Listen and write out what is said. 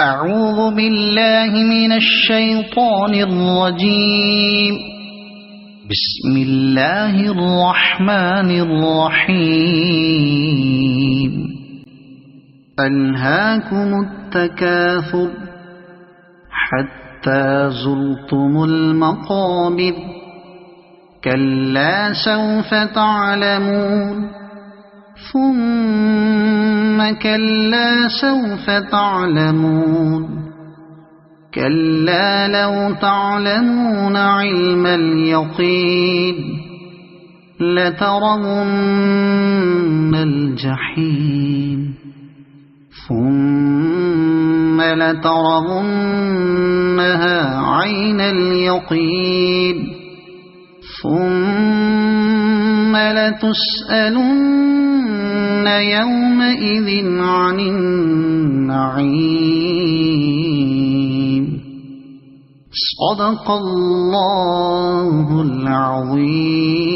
أعوذ بالله من الشيطان الرجيم. بسم الله الرحمن الرحيم. ألهاكم التكاثر حتى زرتم المقابر كلا سوف تعلمون ثم كلا سوف تعلمون كلا لو تعلمون علم اليقين لترون الجحيم ثم لترونها عين اليقين ثم لتسألن يومئذ عن النعيم. صدق الله العظيم.